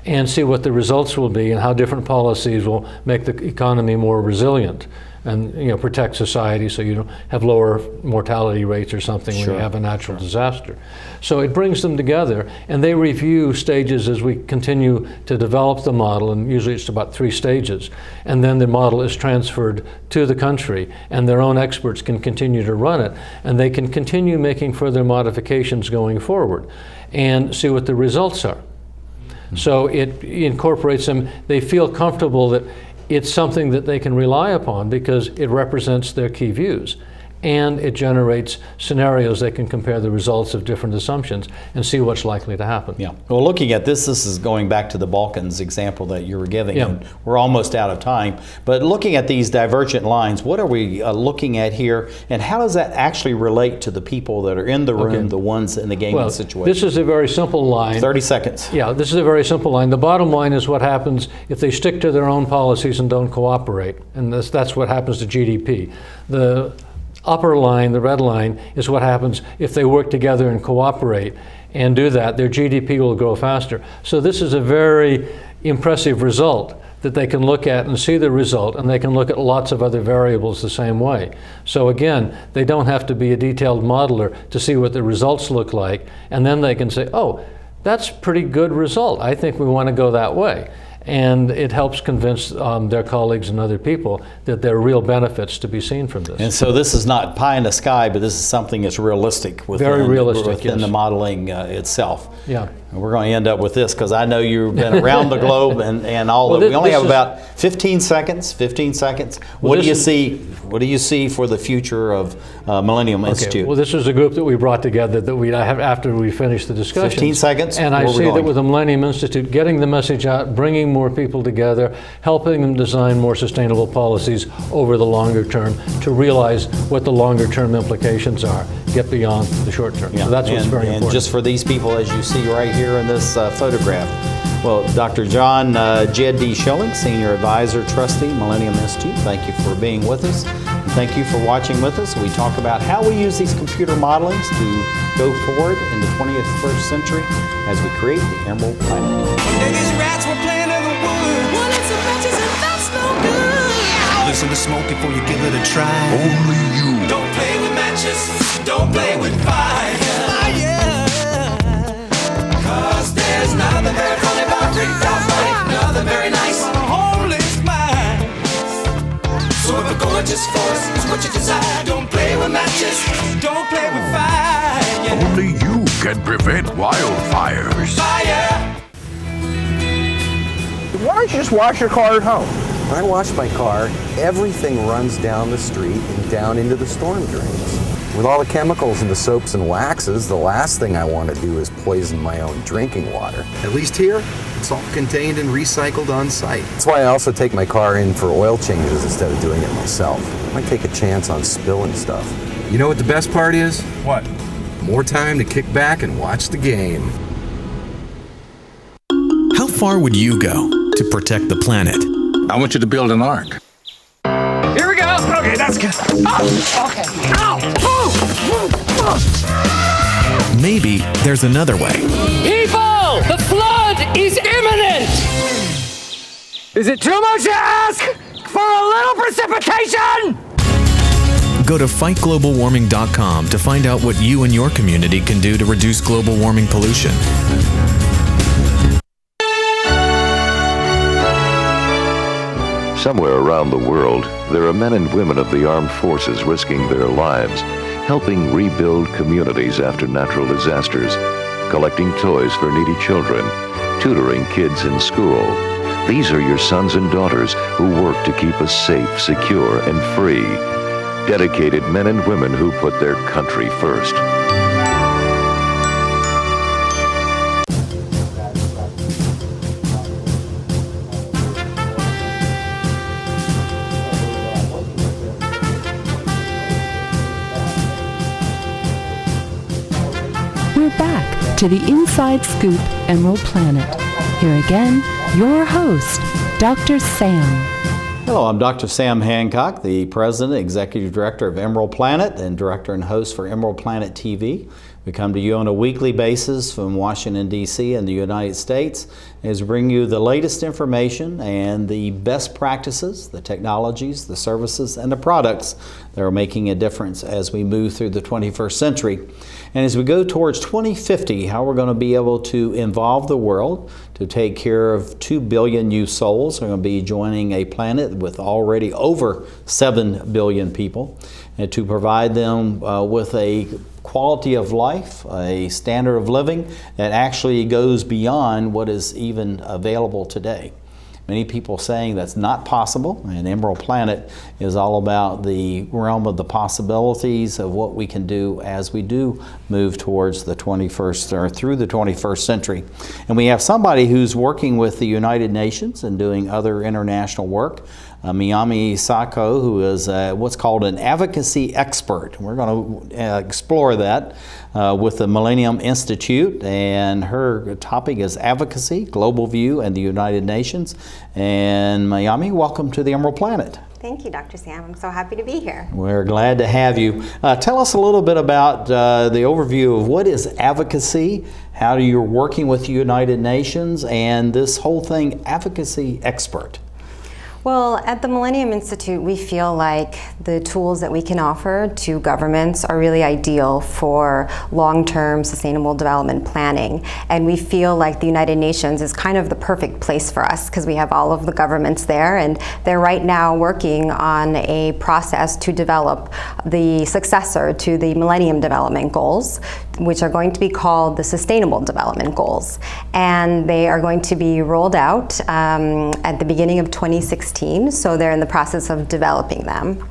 Speaker 9: and see what the results will be and how different policies will make the economy more resilient and, you know, protect society so you don't have lower mortality rates or something when you have a natural disaster. So it brings them together, and they review stages as we continue to develop the model, and usually it's about 3 stages. And then the model is transferred to the country, and their own experts can continue to run it, and they can continue making further modifications going forward and see what the results are. So it incorporates them. They feel comfortable that it's something that they can rely upon because it represents their key views. And it generates scenarios they can compare the results of different assumptions and see what's likely to happen.
Speaker 2: Yeah. Well, looking at this is going back to the Balkans example that you were giving, and we're almost out of time. But looking at these divergent lines, what are we looking at here, and how does that actually relate to the people that are in the room, the ones in the gaming situation?
Speaker 9: This is a very simple line.
Speaker 2: 30 seconds.
Speaker 9: Yeah, this is a very simple line. The bottom line is what happens if they stick to their own policies and don't cooperate, and that's what happens to GDP. The upper line, the red line, is what happens if they work together and cooperate and do that. Their GDP will grow faster. So this is a very impressive result that they can look at and see the result, and they can look at lots of other variables the same way. So again, they don't have to be a detailed modeler to see what the results look like, and then they can say, oh, that's a pretty good result. I think we want to go that way. And it helps convince their colleagues and other people that there are real benefits to be seen from this.
Speaker 2: And so this is not pie in the sky, but this is something that's realistic within,
Speaker 9: very realistic,
Speaker 2: within the modeling itself.
Speaker 9: Yeah.
Speaker 2: And we're going to end up with this because I know you've been around the globe and all of it. We only have about 15 seconds. 15 seconds. What do you see? What do you see for the future of Millennium Institute?
Speaker 9: Well, this was a group that we brought together that we have after we finished the discussion.
Speaker 2: 15 seconds.
Speaker 9: And I see that with the Millennium Institute, getting the message out, bringing more people together, helping them design more sustainable policies over the longer term to realize what the longer term implications are, get beyond the short term.
Speaker 2: Yeah.
Speaker 9: So that's what's very important.
Speaker 2: And just for these people, as you see right here in this photograph, well, Dr. John Jed D. Schilling, Senior Advisor, Trustee, Millennium Institute, thank you for being with us. And thank you for watching with us. We talk about how we use these computer modelings to go forward in the 21st century as we create the Emerald Planet.
Speaker 10: These rats were playing in the woods. Wanted some matches and that's no good. Listen to smoke before you give it a try.
Speaker 4: Only you.
Speaker 10: Don't play with matches. Don't play with fire. Cause there's nothing very funny about nothing very nice. Homeless mind. So if a gorgeous force is what you desire, don't play with matches. Don't play with fire.
Speaker 4: Only you can prevent wildfires.
Speaker 10: Fire.
Speaker 11: Why don't you just wash your car at home?
Speaker 12: When I wash my car, everything runs down the street and down into the storm drains. With all the chemicals in the soaps and waxes, the last thing I want to do is poison my own drinking water. At least here, it's all contained and recycled on site. That's why I also take my car in for oil changes instead of doing it myself. I might take a chance on spilling stuff. You know what the best part is?
Speaker 11: What?
Speaker 12: More time to kick back and watch the game.
Speaker 13: How far would you go to protect the planet?
Speaker 5: I want you to build an ark.
Speaker 11: Here we go. Okay, that's good. Oh, okay. Ow!
Speaker 13: Maybe there's another way.
Speaker 14: People! The flood is imminent!
Speaker 11: Is it too much to ask for a little precipitation?
Speaker 13: Go to fightglobalwarming.com to find out what you and your community can do to reduce global warming pollution.
Speaker 4: Somewhere around the world, there are men and women of the armed forces risking their lives, helping rebuild communities after natural disasters, collecting toys for needy children, tutoring kids in school. These are your sons and daughters who work to keep us safe, secure, and free. Dedicated men and women who put their country first.
Speaker 1: to the Inside Scoop Emerald Planet. Here again, your host, Dr. Sam.
Speaker 2: Hello, I'm Dr. Sam Hancock, the President, Executive Director of EmeraldPlanet and Director and host for EmeraldPlanet TV. We come to you on a weekly basis from Washington, D.C. and the United States as we bring you the latest information and the best practices, the technologies, the services, and the products that are making a difference as we move through the 21st century. And as we go towards 2050, how we're going to be able to involve the world to take care of 2 billion new souls. We're going to be joining a planet with already over 7 billion people, and to provide them with a quality of life, a standard of living that actually goes beyond what is even available today. Many people saying that's not possible, and EmeraldPlanet is all about the realm of the possibilities of what we can do as we do move towards the 21st or through the 21st century. And we have somebody who's working with the United Nations and doing other international work. Mayami Sako, who is what's called an advocacy expert. We're going to explore that with the Millennium Institute, and her topic is advocacy, global view, and the United Nations. And Mayami, welcome to the EmeraldPlanet.
Speaker 15: Thank you, Dr. Sam. I'm so happy to be here.
Speaker 2: We're glad to have you. Tell us a little bit about the overview of what is advocacy, how you're working with the United Nations, and this whole thing, advocacy expert.
Speaker 15: Well, at the Millennium Institute, we feel like the tools that we can offer to governments are really ideal for long-term sustainable development planning. And we feel like the United Nations is kind of the perfect place for us because we have all of the governments there, and they're right now working on a process to develop the successor to the Millennium Development Goals, which are going to be called the Sustainable Development Goals. And they are going to be rolled out at the beginning of 2016. So they're in the process of developing them.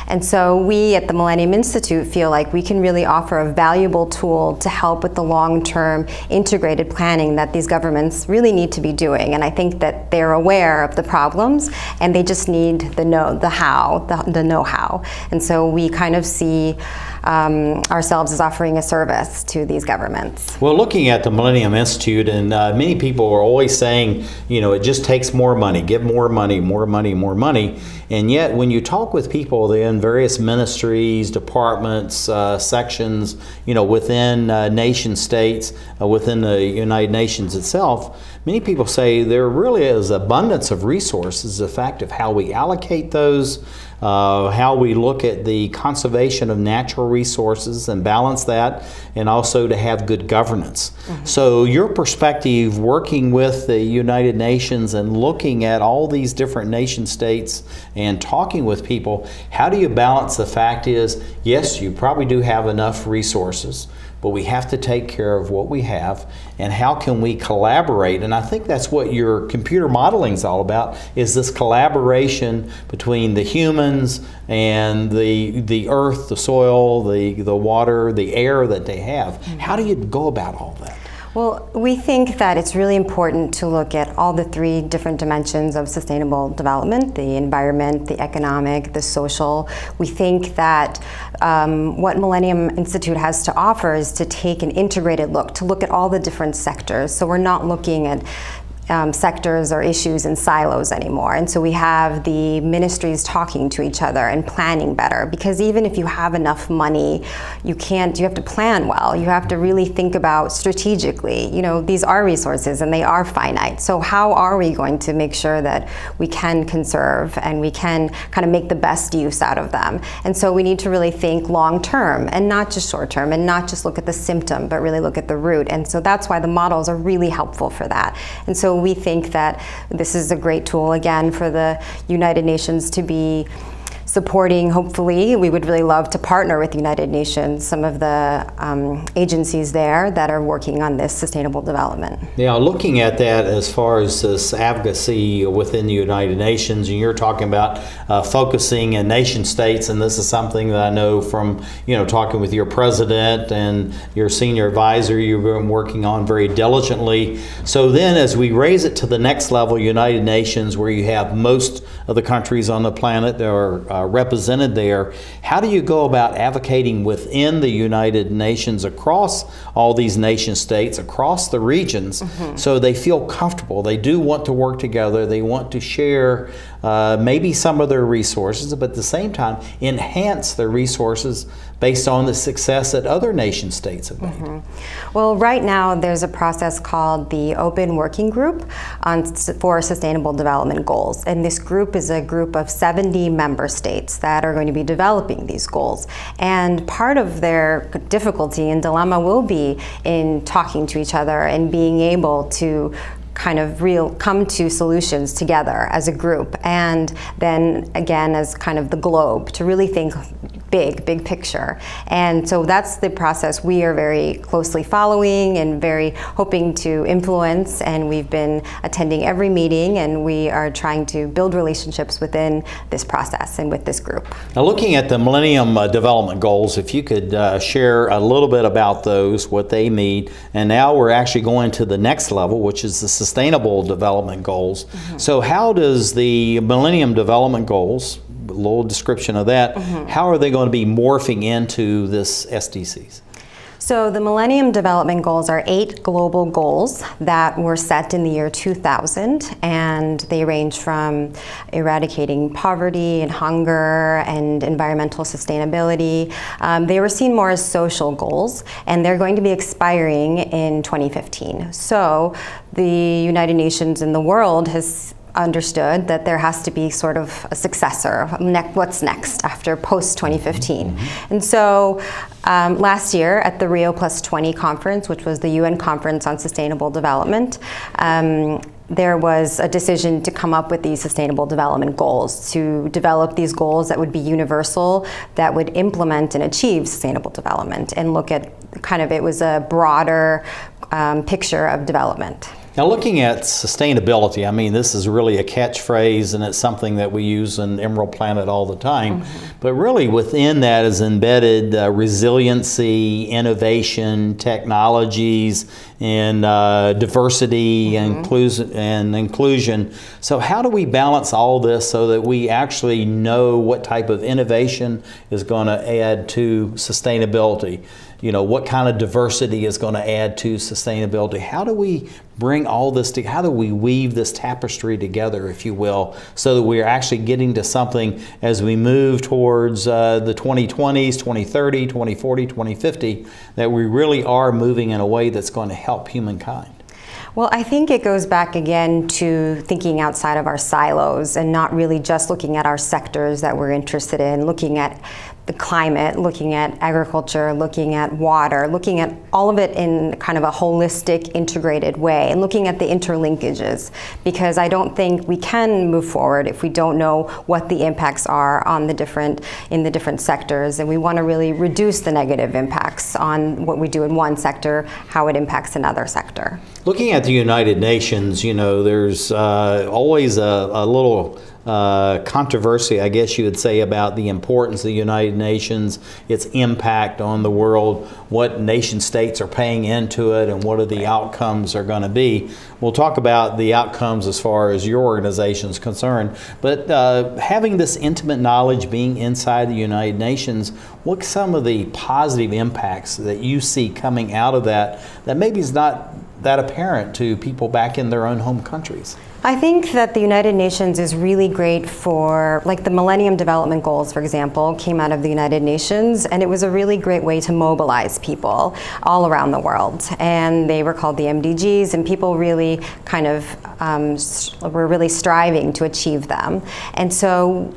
Speaker 15: And so we at the Millennium Institute feel like we can really offer a valuable tool to help with the long-term integrated planning that these governments really need to be doing. And I think that they're aware of the problems and they just need the know-how. And so we kind of see ourselves as offering a service to these governments.
Speaker 2: Well, looking at the Millennium Institute, and many people are always saying, you know, it just takes more money, give more money, more money, more money. And yet when you talk with people in various ministries, departments, sections, you know, within nation states, within the United Nations itself, many people say there really is abundance of resources. The fact of how we allocate those, how we look at the conservation of natural resources and balance that, and also to have good governance. Mm-hmm. So your perspective working with the United Nations and looking at all these different nation states and talking with people, how do you balance the fact is, yes, you probably do have enough resources, but we have to take care of what we have, and how can we collaborate? And I think that's what your computer modeling is all about, is this collaboration between the humans and the earth, the soil, the water, the air that they have. Mm-hmm. How do you go about all that?
Speaker 15: Well, we think that it's really important to look at all the 3 different dimensions of sustainable development, the environment, the economic, the social. We think that what Millennium Institute has to offer is to take an integrated look, to look at all the different sectors. So we're not looking at sectors or issues in silos anymore. And so we have the ministries talking to each other and planning better, because even if you have enough money, you have to plan well. You have to really think about strategically, you know, these are resources and they are finite. So how are we going to make sure that we can conserve and we can kind of make the best use out of them? And so we need to really think long term and not just short term, and not just look at the symptom, but really look at the root. And so that's why the models are really helpful for that. And so we think that this is a great tool, again, for the United Nations to be supporting. Hopefully, we would really love to partner with the United Nations, some of the agencies there that are working on this sustainable development.
Speaker 2: Now, looking at that as far as this advocacy within the United Nations, and you're talking about focusing in nation states, and this is something that I know from, you know, talking with your president and your senior advisor, you've been working on very diligently. So then as we raise it to the next level, United Nations, where you have most of the countries on the planet that are represented there. How do you go about advocating within the United Nations across all these nation states, across the regions, so they feel comfortable? They do want to work together. They want to share maybe some of their resources, but at the same time enhance their resources based on the success that other nation states have made.
Speaker 15: Well, right now there's a process called the Open Working Group for Sustainable Development Goals. And this group is a group of 70 member states that are going to be developing these goals. And part of their difficulty and dilemma will be in talking to each other and being able to kind of come to solutions together as a group, and then again as kind of the globe to really think big picture. And so that's the process we are very closely following and very hoping to influence, and we've been attending every meeting, and we are trying to build relationships within this process and with this group.
Speaker 2: Now, looking at the Millennium Development Goals, if you could share a little bit about those, what they mean, and now we're actually going to the next level, which is the Sustainable Development Goals. So how does the Millennium Development Goals, a little description of that, how are they going to be morphing into this SDGs?
Speaker 15: So the Millennium Development Goals are 8 global goals that were set in the year 2000, and they range from eradicating poverty and hunger and environmental sustainability. They were seen more as social goals, and they're going to be expiring in 2015. So the United Nations and the world has understood that there has to be sort of a successor. What's next after post-2015? And so last year at the Rio Plus 20 conference, which was the UN Conference on Sustainable Development, there was a decision to come up with these Sustainable Development Goals, to develop these goals that would be universal, that would implement and achieve sustainable development, and look at kind of, it was a broader picture of development.
Speaker 2: Now, looking at sustainability, I mean, this is really a catchphrase, and it's something that we use in EmeraldPlanet all the time. But really within that is embedded resiliency, innovation, technologies, and diversity and inclusion. So how do we balance all this so that we actually know what type of innovation is going to add to sustainability? You know, what kind of diversity is going to add to sustainability? How do we bring all this together? How do we weave this tapestry together, if you will, so that we're actually getting to something as we move towards the 2020s, 2030, 2040, 2050, that we really are moving in a way that's going to help humankind?
Speaker 15: Well, I think it goes back again to thinking outside of our silos and not really just looking at our sectors that we're interested in, looking at the climate, looking at agriculture, looking at water, looking at all of it in kind of a holistic, integrated way, and looking at the interlinkages, because I don't think we can move forward if we don't know what the impacts are on in the different sectors, and we want to really reduce the negative impacts on what we do in one sector, how it impacts another sector.
Speaker 2: Looking at the United Nations, you know, there's always a little controversy, I guess you would say, about the importance of the United Nations, its impact on the world, what nation states are paying into it, and what are the outcomes are going to be. We'll talk about the outcomes as far as your organization is concerned, but having this intimate knowledge, being inside the United Nations, what's some of the positive impacts that you see coming out of that maybe is not that apparent to people back in their own home countries?
Speaker 15: I think that the United Nations is really great for, like the Millennium Development Goals, for example, came out of the United Nations, and it was a really great way to mobilize people all around the world. And they were called the MDGs, and people really kind of were really striving to achieve them. And so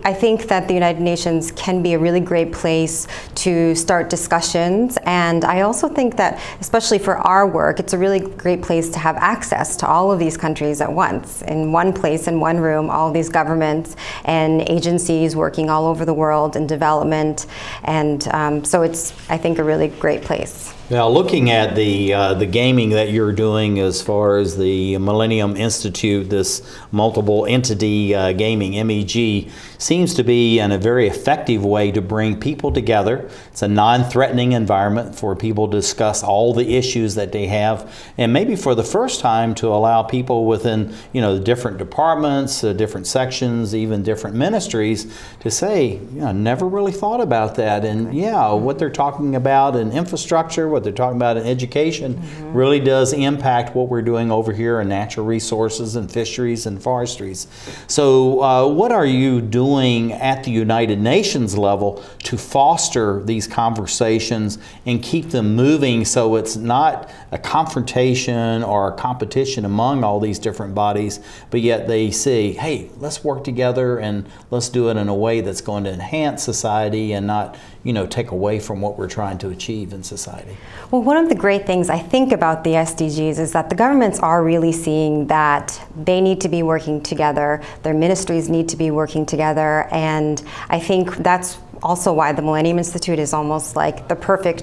Speaker 15: I think that the United Nations can be a really great place to start discussions. And I also think that, especially for our work, it's a really great place to have access to all of these countries at once. In one place, in one room, all these governments and agencies working all over the world in development. And so it's, I think, a really great place.
Speaker 2: Now, looking at the gaming that you're doing as far as the Millennium Institute, this multiple entity gaming, MEG, seems to be in a very effective way to bring people together. It's a non-threatening environment for people to discuss all the issues that they have, and maybe for the first time to allow people within, you know, the different departments, different sections, even different ministries to say, you know, I never really thought about that, and yeah, what they're talking about in infrastructure, what they're talking about in education really does impact what we're doing over here in natural resources and fisheries and forestries. So what are you doing at the United Nations level to foster these conversations and keep them moving so it's not a confrontation or a competition among all these different bodies, but yet they say, hey, let's work together and let's do it in a way that's going to enhance society and not, you know, take away from what we're trying to achieve in society?
Speaker 15: Well, one of the great things I think about the SDGs is that the governments are really seeing that they need to be working together, their ministries need to be working together, and I think that's also why the Millennium Institute is almost like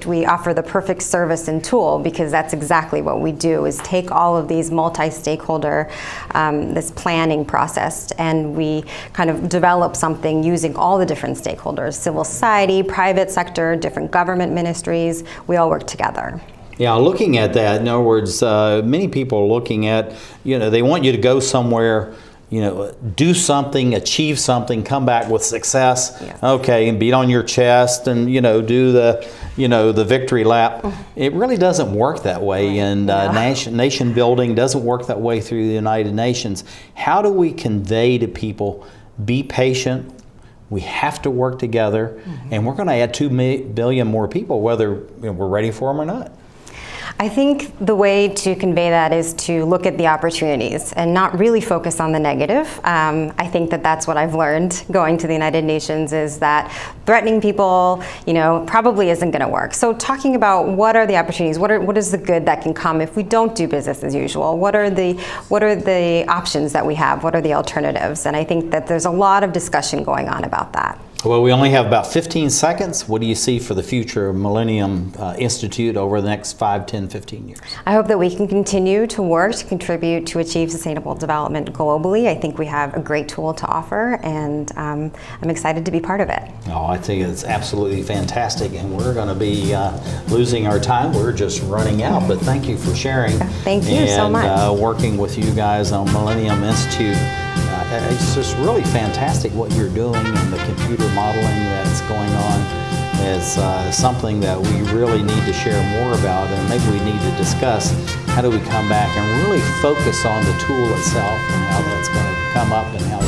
Speaker 15: we offer the perfect service and tool, because that's exactly what we do, is take all of these multi-stakeholder, this planning process, and we kind of develop something using all the different stakeholders, civil society, private sector, different government ministries, we all work together.
Speaker 2: Yeah, looking at that, in other words, many people are looking at, you know, they want you to go somewhere, you know, do something, achieve something, come back with success, yes. Okay, and beat on your chest and, you know, do the, you know, the victory lap. It really doesn't work that way, and nation building doesn't work that way through the United Nations. How do we convey to people, be patient, we have to work together, and we're going to add 2 billion more people, whether, you know, we're ready for them or not?
Speaker 15: I think the way to convey that is to look at the opportunities and not really focus on the negative. I think that that's what I've learned going to the United Nations, is that threatening people, you know, probably isn't going to work. So talking about what are the opportunities, what is the good that can come if we don't do business as usual? What are the options that we have? What are the alternatives? And I think that there's a lot of discussion going on about that.
Speaker 2: Well, we only have about 15 seconds. What do you see for the future of Millennium Institute over the next 5, 10, 15 years?
Speaker 15: I hope that we can continue to work to contribute to achieve sustainable development globally. I think we have a great tool to offer, and I'm excited to be part of it.
Speaker 2: Oh, I think it's absolutely fantastic, and we're going to be losing our time. We're just running out, but thank you for sharing.
Speaker 15: Thank you so much.
Speaker 2: And working with you guys on Millennium Institute. It's just really fantastic what you're doing, and the computer modeling that's going on is something that we really need to share more about, and maybe we need to discuss how do we come back and really focus on the tool itself and how that's going to come up and how